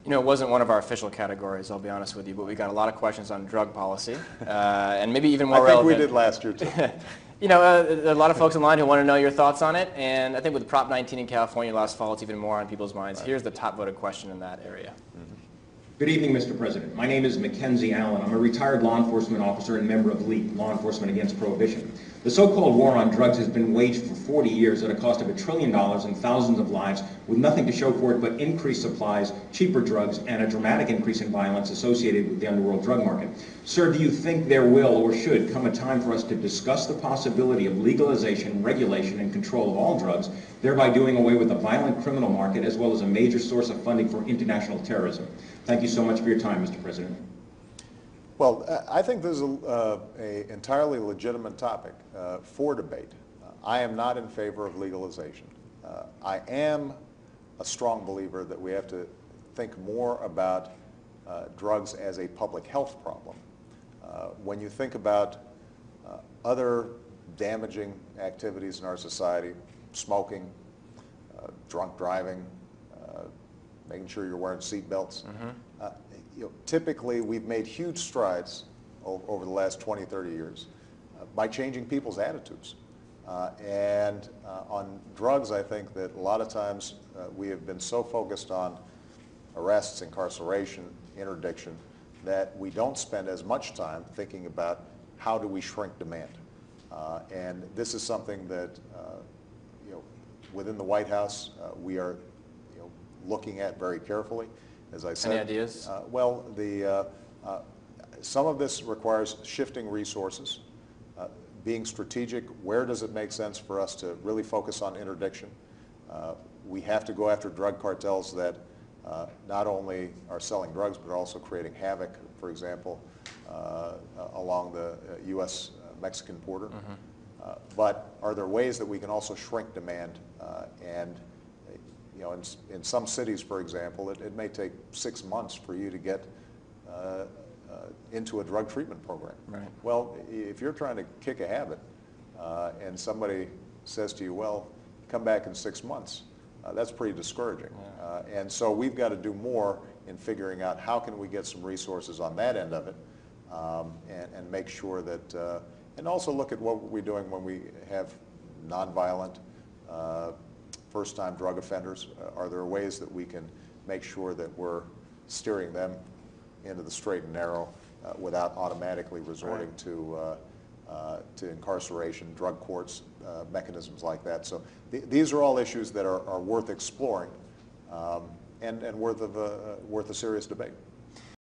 You know, it wasn't one of our official categories, I'll be honest with you, but we got a lot of questions on drug policy, and maybe even more relevant. I think we did last year, too. You know, there are a lot of folks online who want to know your thoughts on it, and I think with Prop 19 in California last fall, it's even more on people's minds. Right. Here's the top voted question in that area. Good evening, Mr. President. My name is Mackenzie Allen. I'm a retired law enforcement officer and member of LEAP, Law Enforcement Against Prohibition. The so-called war on drugs has been waged for 40 years at a cost of $1 trillion and thousands of lives, with nothing to show for it but increased supplies, cheaper drugs, and a dramatic increase in violence associated with the underworld drug market. Sir, do you think there will or should come a time for us to discuss the possibility of legalization, regulation, and control of all drugs, thereby doing away with the violent criminal market as well as a major source of funding for international terrorism? Thank you so much for your time, Mr. President. Well, I think this is an entirely legitimate topic for debate. I am not in favor of legalization. I am a strong believer that we have to think more about drugs as a public health problem. When you think about other damaging activities in our society, smoking, drunk driving, making sure you're wearing seat belts. Typically, we've made huge strides over the last 20, 30 years by changing people's attitudes. And on drugs, I think that a lot of times we have been so focused on arrests, incarceration, interdiction, that we don't spend as much time thinking about how do we shrink demand. And this is something that within the White House we are looking at very carefully. As I said, any ideas? Well, some of this requires shifting resources, being strategic. Where does it make sense for us to really focus on interdiction? We have to go after drug cartels that not only are selling drugs but are also creating havoc, for example, along the U.S.-Mexican border. But are there ways that we can also shrink demand? And in some cities, for example, it may take 6 months for you to get into a drug treatment program. Right. Well, if you're trying to kick a habit and somebody says to you, well, come back in 6 months, that's pretty discouraging. Yeah. And so we've got to do more in figuring out how can we get some resources on that end of it and make sure that, and also look at what we're doing when we have nonviolent first-time drug offenders. Are there ways that we can make sure that we're steering them into the straight and narrow without automatically resorting to incarceration, drug courts, mechanisms like that? So these are all issues that are worth exploring and worth a serious debate.